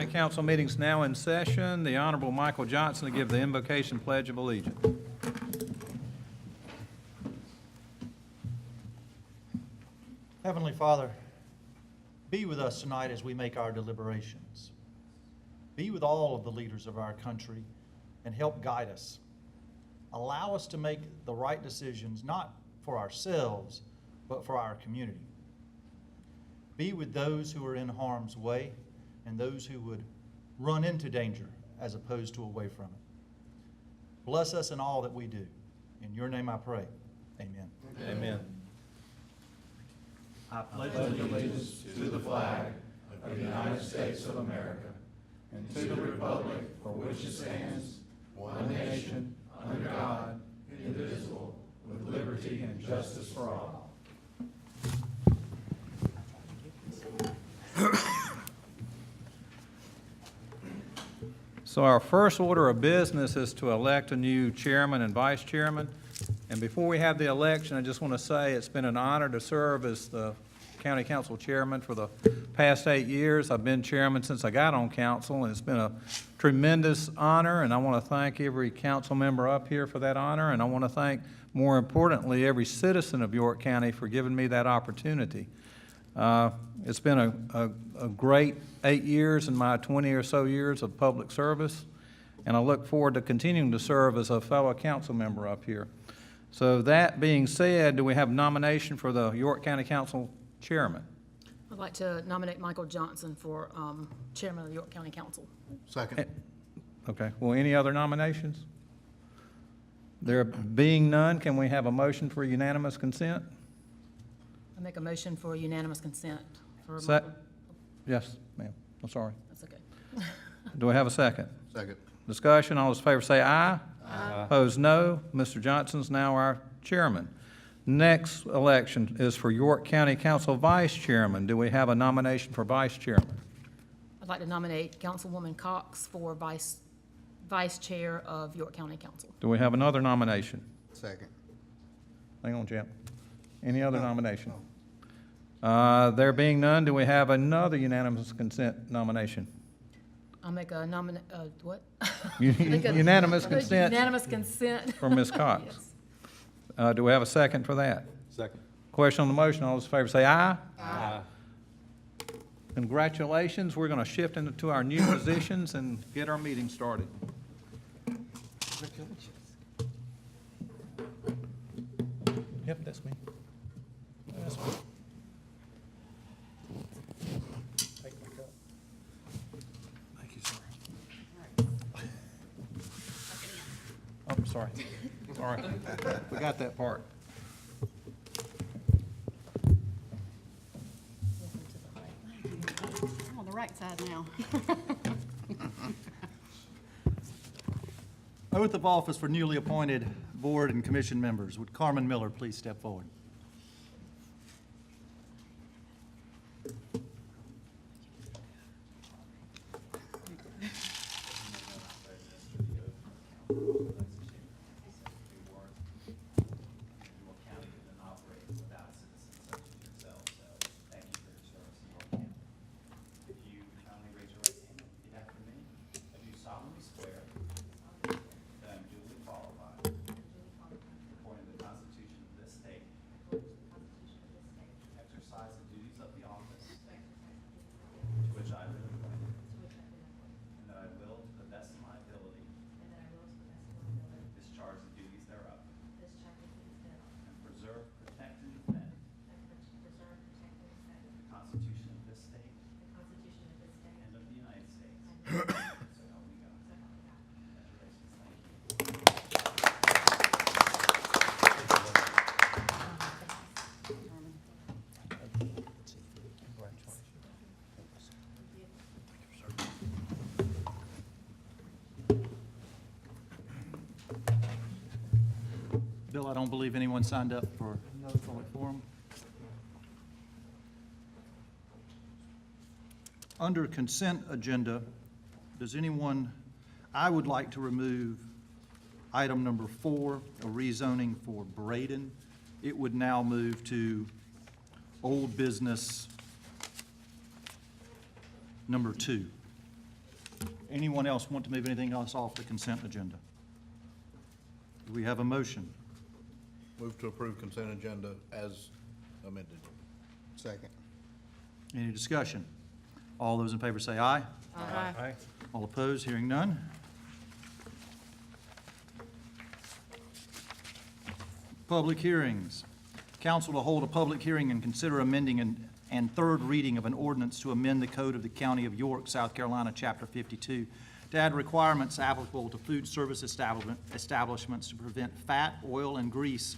County Council meeting's now in session. The Honorable Michael Johnson to give the invocation pledge of allegiance. Heavenly Father, be with us tonight as we make our deliberations. Be with all of the leaders of our country and help guide us. Allow us to make the right decisions, not for ourselves, but for our community. Be with those who are in harm's way and those who would run into danger as opposed to away from it. Bless us in all that we do. In your name I pray. Amen. Amen. I pledge allegiance to the flag of the United States of America and to the republic for which it stands, one nation, under God, indivisible, with liberty and justice for all. So our first order of business is to elect a new chairman and vice chairman. And before we have the election, I just want to say it's been an honor to serve as the county council chairman for the past 8 years. I've been chairman since I got on council, and it's been a tremendous honor, and I want to thank every council member up here for that honor, and I want to thank, more importantly, every citizen of York County for giving me that opportunity. It's been a great 8 years in my 20 or so years of public service, and I look forward to continuing to serve as a fellow council member up here. So that being said, do we have nomination for the York County Council Chairman? I'd like to nominate Michael Johnson for Chairman of the York County Council. Second. Okay, well, any other nominations? There being none, can we have a motion for unanimous consent? I make a motion for unanimous consent for Sec- Michael. Yes, ma'am, I'm sorry. That's okay. Do we have a second? Second. Discussion, all those in favor say aye. Aye. Opposed, no. Mr. Johnson's now our chairman. Next election is for York County Council Vice Chairman. Do we have a nomination for Vice Chairman? I'd like to nominate Councilwoman Cox for Vice Chair of York County Council. Do we have another nomination? Second. Hang on, Jim. Any other nomination? There being none, do we have another unanimous consent nomination? I'll make a what? Unanimous consent Unanimous consent. for Ms. Cox. Yes. Do we have a second for that? Second. Question on the motion, all those in favor say aye. Aye. Congratulations, we're going to shift into our new positions and get our meeting started. Yep, that's me. That's me. Take my cup. Thank you, sir. Oh, I'm sorry. Sorry, forgot that part. I'm on the right side now. Oath of office for newly appointed board and commission members. Would Carmen Miller please step forward? Bill, I don't believe anyone signed up for public forum. Under consent agenda, does anyone, I would like to remove item number 4, a rezoning for Braden. It would now move to old business number 2. anyone else want to move anything else off the consent agenda? Do we have a motion? Move to approve consent agenda as amended. Second. Any discussion? All those in favor say aye. Aye. All opposed, hearing none. Public hearings. Council to hold a public hearing and consider amending and third reading of an ordinance to amend the code of the County of York, South Carolina, Chapter 52, to add requirements applicable to food service establishments to prevent fat, oil, and grease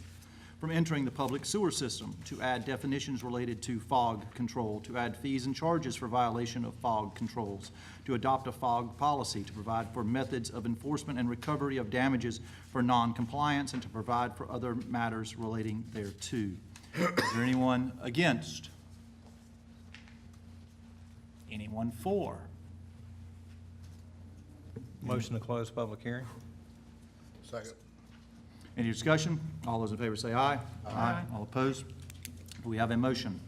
from entering the public sewer system, to add definitions related to fog control, to add fees and charges for violation of fog controls, to adopt a fog policy, to provide for methods of enforcement and recovery of damages for non-compliance, and to provide for other matters relating thereto. Is there anyone against? Anyone for? Motion to close public hearing? Second. Any discussion? All those in favor say aye. Aye. All opposed? Do we have a motion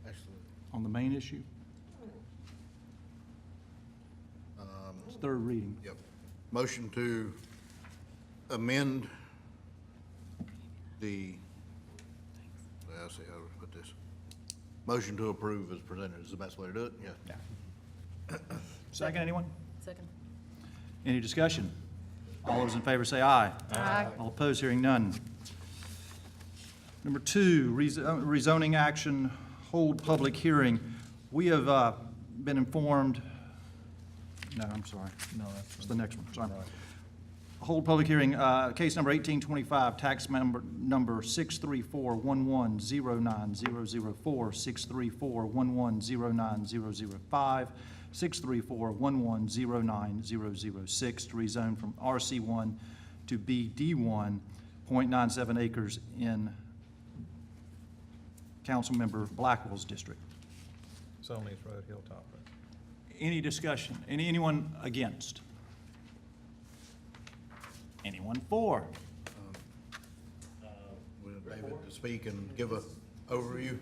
Excellent. on the main issue? It's third reading. Yep. Motion to amend the, let's see how to put this. Motion to approve as presented is the best way to do it? Yeah. Second, anyone? Second. Any discussion? All those in favor say aye. Aye. All opposed, hearing none. Number two, rezoning action, hold public hearing. We have been informed, no, I'm sorry. No, It's the next one, sorry. Hold public hearing, case number 1825, tax number 634-1109-0004, 634-1109-005, 634-1109-006, to rezone from RC1 to BD1, 0.97 acres in Councilmember Blackwell's district. Zolney's Road, Hilltop Road. Any discussion? Anyone against? Anyone for? We have David to speak and give a overview.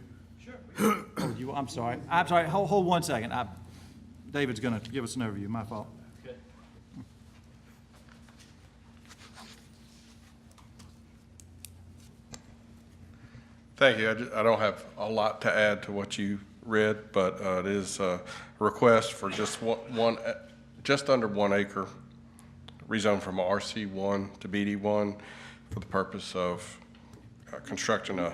Oh, I'm sorry, hold one second. David's gonna give us an overview, my fault. Thank you. I don't have a lot to add to what you read, but it is a request for just just under 1 acre, rezone from RC1 to BD1 for the purpose of constructing a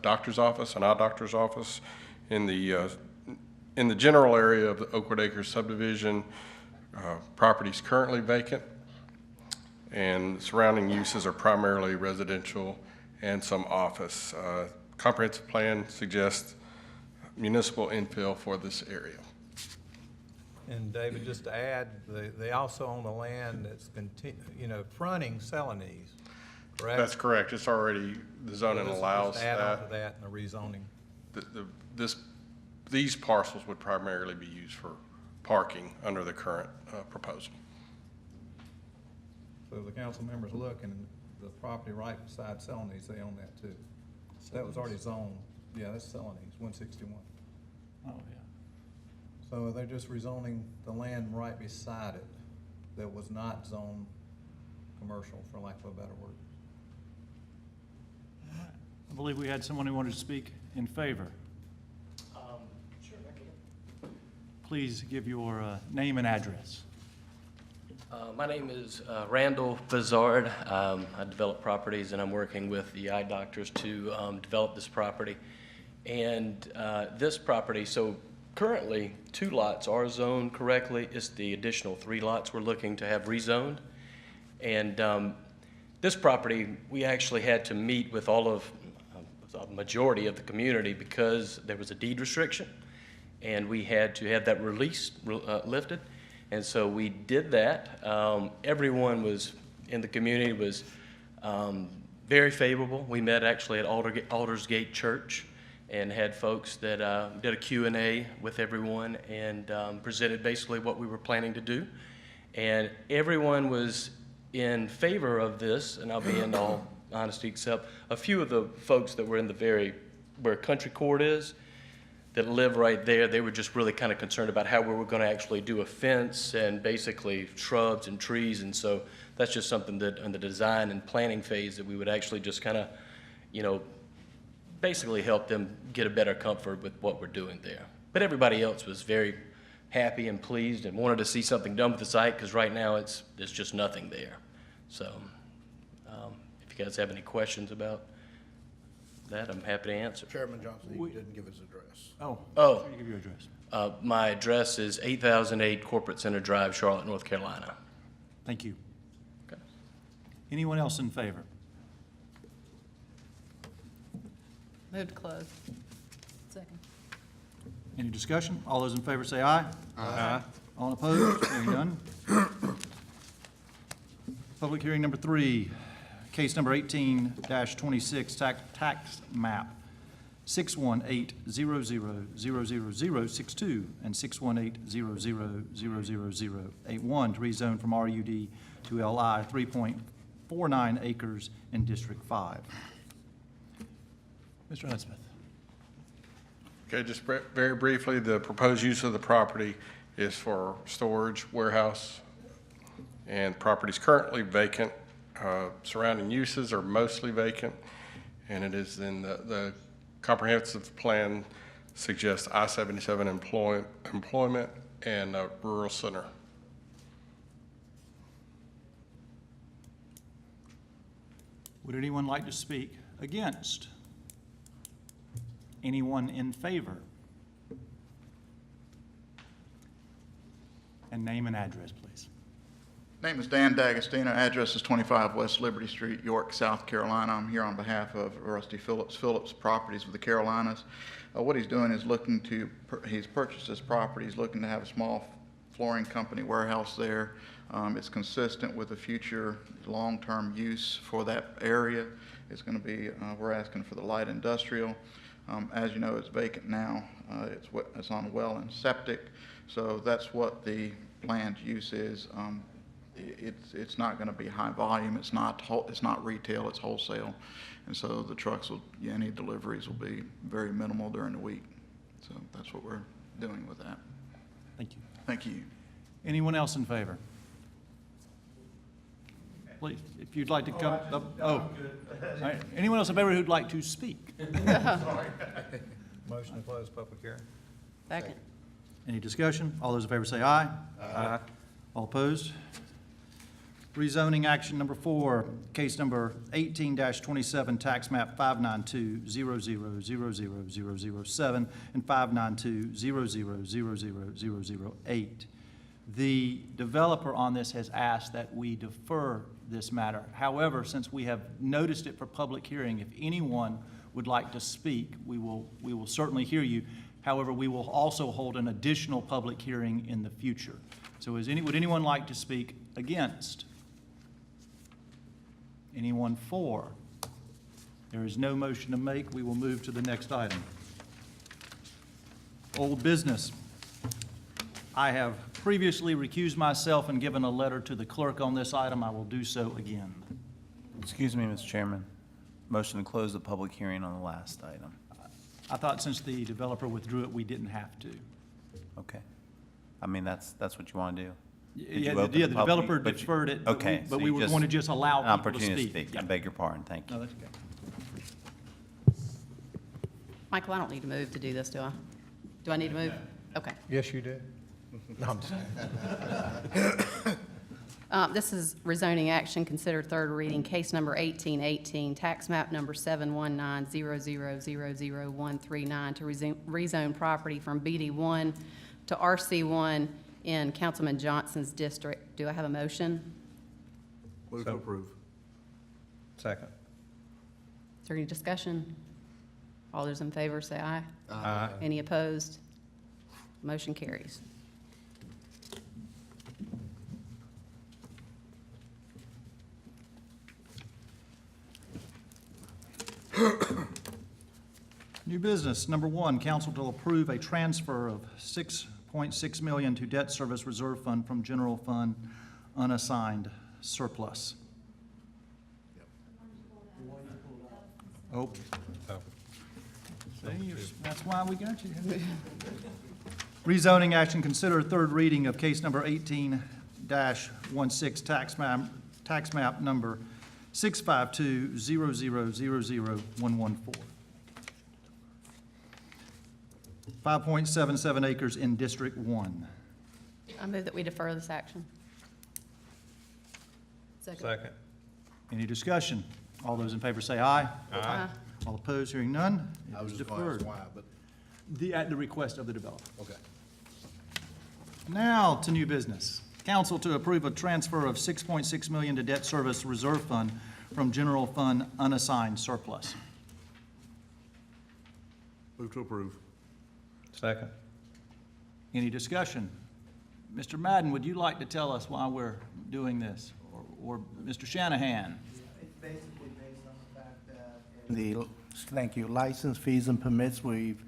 doctor's office, an eye doctor's office in the general area of the Oakwood Acres subdivision. Property is currently vacant, and surrounding uses are primarily residential and some office. Comprehensive plan suggests municipal infill for this area. And David, just to add, they also own the land that's fronting Celanese, correct? That's correct. It's already, the zoning allows Just add on to that. that in the rezoning. These parcels would primarily be used for parking under the current proposal. So the council members look, and the property right beside Celanese, they own that too. That was already zoned. Yeah, that's Celanese, 161. Oh, yeah. So they're just rezoning the land right beside it that was not zoned commercial, for lack of a better word. I believe we had someone who wanted to speak in favor. Sure, I can. Please give your name and address. My name is Randall Bizard. I develop properties, and I'm working with the eye doctors to develop this property. And this property, so currently 2 lots are zoned correctly. It's the additional 3 lots we're looking to have rezoned. And this property, we actually had to meet with all of the majority of the community because there was a deed restriction, and we had to have that lifted. And so we did that. Everyone was in the community was very favorable. We met actually at Aldersgate Church and had folks that did a Q&A with everyone and presented basically what we were planning to do. And everyone was in favor of this, and I'll be in all honesty, except a few of the folks that were in the where Country Court is, that live right there, they were just really kind of concerned about how we were going to actually do a fence and basically shrubs and trees. And so that's just something that in the design and planning phase that we would actually just kind of, basically help them get a better comfort with what we're doing there. But everybody else was very happy and pleased and wanted to see something done with the site, because right now there's just nothing there. So if you guys have any questions about that, I'm happy to answer. Chairman Johnson, he didn't give his address. Oh. Oh. Give your address. My address is 8008 Corporate Center Drive, Charlotte, North Carolina. Thank you. Okay. Anyone else in favor? Move to close. Second. Any discussion? All those in favor say aye. Aye. All opposed? Hearing none. Public hearing number 3, case number 18-26, tax map 618-000062 and 618-000081 to rezone from RUD to LI, 3.49 acres in District 5. Mr. Hudspeth. Okay, just very briefly, the proposed use of the property is for storage, warehouse, and property is currently vacant. Surrounding uses are mostly vacant, and it is in the comprehensive plan suggests I-77 employment and a rural center. Would anyone like to speak against? Anyone in favor? And name and address, please. Name is Dan D'Agostino. Address is 25 West Liberty Street, York, South Carolina. I'm here on behalf of Rusty Phillips Properties of the Carolinas. What he's doing is he's purchased this property. He's looking to have a small flooring company warehouse there. It's consistent with the future long-term use for that area. It's going to be, we're asking for the light industrial. As you know, it's vacant now. It's on well and septic, so that's what the planned use is. It's not going to be high volume. It's not retail. It's wholesale, and so the trucks any deliveries will be very minimal during the week. So that's what we're doing with that. Thank you. Thank you. Anyone else in favor? Please, if you'd like to come up. Oh. All right. Anyone else in favor who'd like to speak? Motion to close public hearing. Second. Any discussion? All those in favor say aye. Aye. All opposed? Rezoning action number 4, case number 18-27, tax map 592-000007 and 592-000008. The developer on this has asked that we defer this matter. However, since we have noticed it for public hearing, if anyone would like to speak, we will certainly hear you. However, we will also hold an additional public hearing in the future. So would anyone like to speak against? Anyone for? There is no motion to make. We will move to the next item. Old business. I have previously recused myself and given a letter to the clerk on this item. I will do so again. Excuse me, Mr. Chairman. Motion to close the public hearing on the last item. I thought since the developer withdrew it, we didn't have to. Okay. I mean, that's what you want to do? Did you Yeah, open the public- developer but you- deferred it, Okay. but so we you would want to just allow an people to opportunity speak. I beg your pardon. Thank you. No, that's okay. Michael, I don't need to move to do this, do I? Do I need to move? Okay. Yes, you do. No, I'm just This is rezoning action, considered third reading, case number 1818, tax map number 719-00000139 to rezone property from BD1 to RC1 in Councilman Johnson's district. Do I have a motion? Move to approve. Second. Is there any discussion? All those in favor say aye. Aye. Any opposed? Motion carries. New business, number 1, council to approve a transfer of $6.6 million to debt service reserve fund from general fund unassigned surplus. Oh, That's why we got you. Rezoning action, consider third reading of case number 18-16, tax map number 65200000114. 5.77 acres in District 1. I move that we defer this action. Second. Any discussion? All those in favor say aye. Aye. All opposed, hearing none, I it was is just gonna ask deferred. why, but, At the request of the developer. okay. Now to new business. Council to approve a transfer of $6.6 million to debt service reserve fund from general fund unassigned surplus. Move to approve. Second. Any discussion? Mr. Madden, would you like to tell us why we're doing this? Or Mr. Shanahan? It's basically based on the fact that thank you, license fees and permits, we've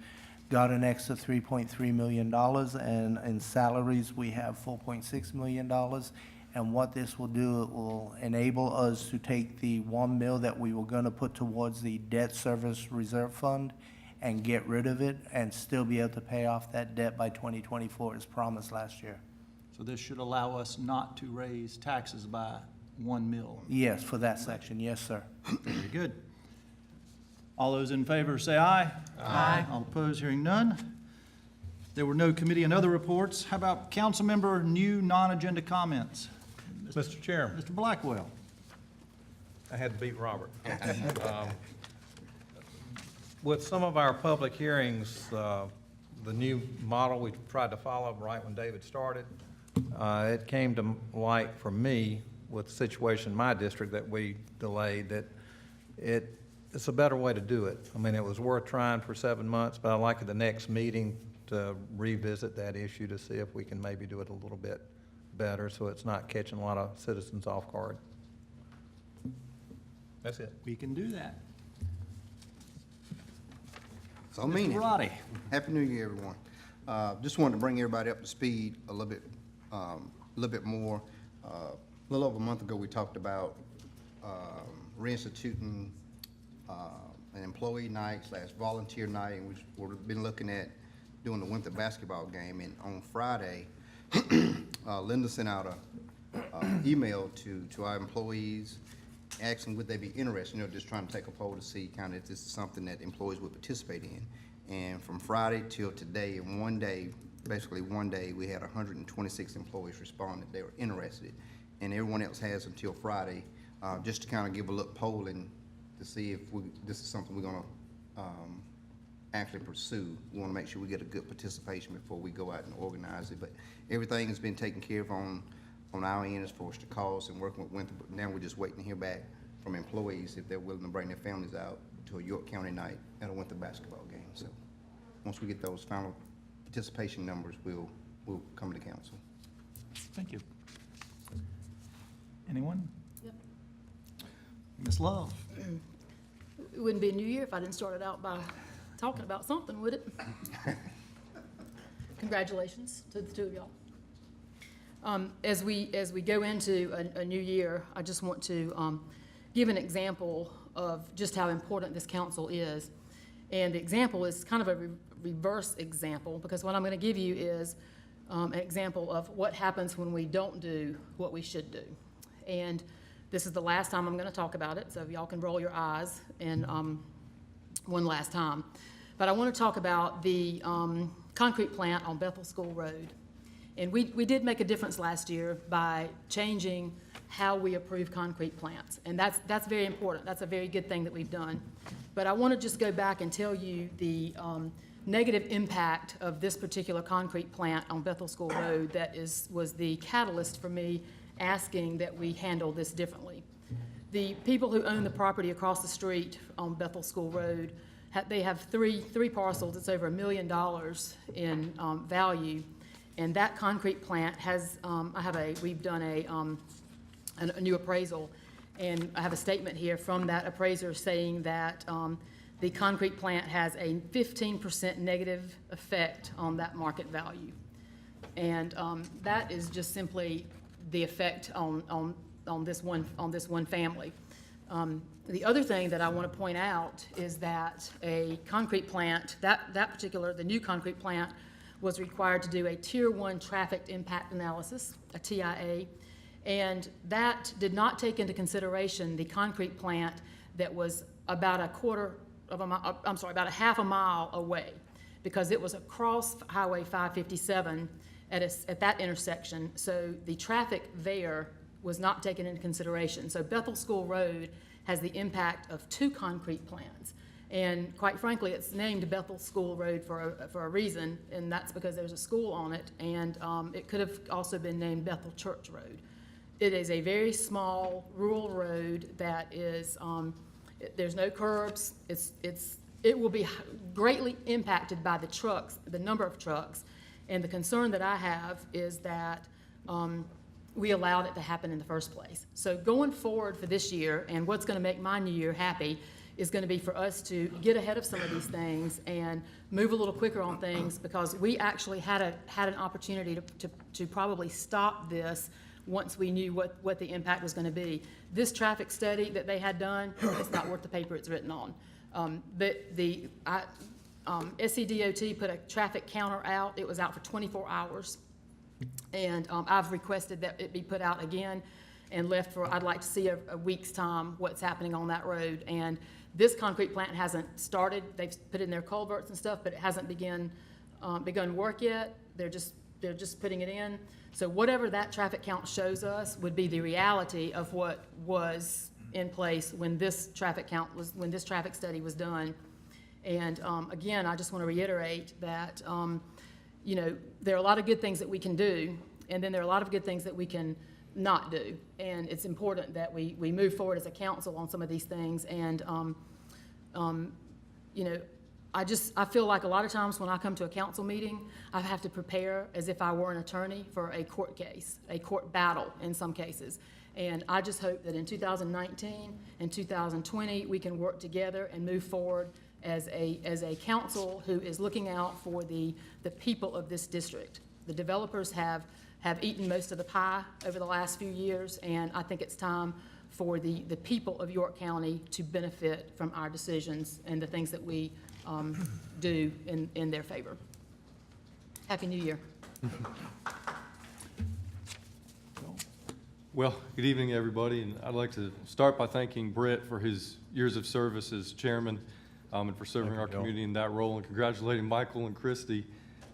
got an extra $3.3 million, and in salaries, we have $4.6 million. And what this will do, it will enable us to take the $1 million that we were gonna put towards the debt service reserve fund and get rid of it and still be able to pay off that debt by 2024 as promised last year. So this should allow us not to raise taxes by $1 million. Yes, for that section, yes, sir. Very good. All those in favor say aye. Aye. All opposed, hearing none. There were no committee and other reports. How about council member new non-agenda comments? Mr. Chairman, Mr. Blackwell. I had to beat Robert. With some of our public hearings, the new model we tried to follow right when David started, it came to light for me with the situation in my district that we delayed, that it's a better way to do it. I mean, it was worth trying for 7 months, but I'd like at the next meeting to revisit that issue to see if we can maybe do it a little bit better so it's not catching a lot of citizens off guard. That's it. We can do that. So mean Mr. it. Roddey. Happy New Year, everyone. Just wanted to bring everybody up to speed a little bit more. A little over a month ago, we talked about reinstituting an employee night / volunteer night, and we've been looking at doing the winter basketball game. And on Friday, Linda sent out a email to our employees asking would they be interested, just trying to take a poll to see kind of if this is something that employees would participate in. And from Friday till today, in one day, basically one day, we had 126 employees respond that they were interested. And everyone else has until Friday, just to kind of give a little polling to see if this is something we're gonna actually pursue. We wanna make sure we get a good participation before we go out and organize it. But everything has been taken care of on our end as far as the costs and working with Winter, but now we're just waiting to hear back from employees if they're willing to bring their families out to a York County night at a winter basketball game. So once we get those final participation numbers, we'll come to council. Thank you. Anyone? Yep. Ms. Love? It wouldn't be a new year if I didn't start it out by talking about something, would it? Congratulations to the two of y'all. As we go into a new year, I just want to give an example of just how important this council is. And the example is kind of a reverse example, because what I'm going to give you is an example of what happens when we don't do what we should do. And this is the last time I'm going to talk about it, so y'all can roll your eyes and one last time. But I want to talk about the concrete plant on Bethel School Road. And we did make a difference last year by changing how we approve concrete plants. And that's very important. That's a very good thing that we've done. But I want to just go back and tell you the negative impact of this particular concrete plant on Bethel School Road that was the catalyst for me asking that we handle this differently. The people who own the property across the street on Bethel School Road, they have three parcels. It's over $1 million in value. And that concrete plant has, we've done a new appraisal, and I have a statement here from that appraiser saying that the concrete plant has a 15% negative effect on that market value. And that is just simply the effect on this one family. The other thing that I want to point out is that a concrete plant, the new concrete plant was required to do a Tier 1 traffic impact analysis, a TIA, and that did not take into consideration the concrete plant that was about about a half a mile away, because it was across Highway 557 at that intersection, so the traffic there was not taken into consideration. So Bethel School Road has the impact of 2 concrete plants. And quite frankly, it's named Bethel School Road for a reason, and that's because there's a school on it, and it could have also been named Bethel Church Road. It is a very small rural road that is, there's no curbs. It will be greatly impacted by the trucks, the number of trucks. And the concern that I have is that we allowed it to happen in the first place. So going forward for this year, and what's going to make my new year happy, is going to be for us to get ahead of some of these things and move a little quicker on things, because we actually had an opportunity to probably stop this once we knew what the impact was going to be. This traffic study that they had done, it's not worth the paper it's written on. SCDOT put a traffic counter out. It was out for 24 hours. And I've requested that it be put out again and left for, I'd like to see a week's time what's happening on that road. And this concrete plant hasn't started. They've put in their culverts and stuff, but it hasn't begun work yet. They're just putting it in. So whatever that traffic count shows us would be the reality of what was in place when this traffic study was done. And again, I just want to reiterate that there are a lot of good things that we can do, and then there are a lot of good things that we can not do. And it's important that we move forward as a council on some of these things. And I feel like a lot of times when I come to a council meeting, I have to prepare as if I were an attorney for a court case, a court battle in some cases. And I just hope that in 2019 and 2020, we can work together and move forward as a council who is looking out for the people of this district. The developers have eaten most of the pie over the last few years, and I think it's time for the people of York County to benefit from our decisions and the things that we do in their favor. Happy New Year. Well, good evening, everybody, and I'd like to start by thanking Brett for his years of service as chairman and for serving our community in that role, and congratulating Michael and Christy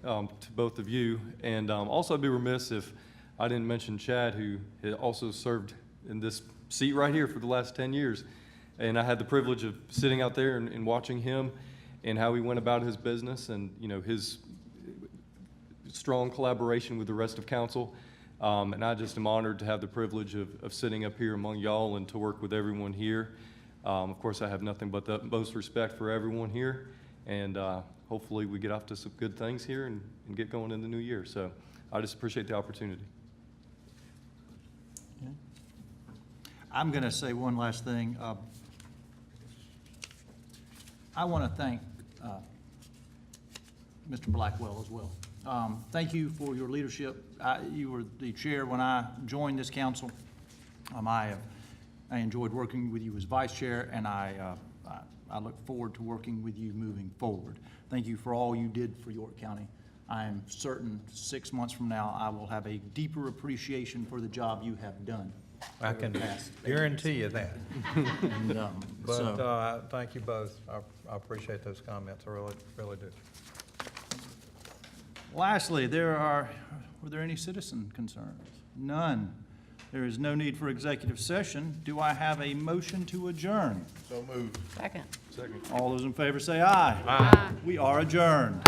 to both of you. And also, I'd be remiss if I didn't mention Chad, who had also served in this seat right here for the last 10 years. And I had the privilege of sitting out there and watching him and how he went about his business, and his strong collaboration with the rest of council. And I just am honored to have the privilege of sitting up here among y'all and to work with everyone here. Of course, I have nothing but the most respect for everyone here, and hopefully we get off to some good things here and get going in the new year. So I just appreciate the opportunity. I'm going to say one last thing. I want to thank Mr. Blackwell as well. Thank you for your leadership. You were the chair when I joined this council. I enjoyed working with you as vice chair, and I look forward to working with you moving forward. Thank you for all you did for York County. I am certain 6 months from now I will have a deeper appreciation for the job you have done. I can guarantee you that. But thank you both. I appreciate those comments. I really do. lastly, were there any citizen concerns? None. There is no need for executive session. Do I have a motion to adjourn? So moved. Second. All those in favor say aye. Aye. We are adjourned.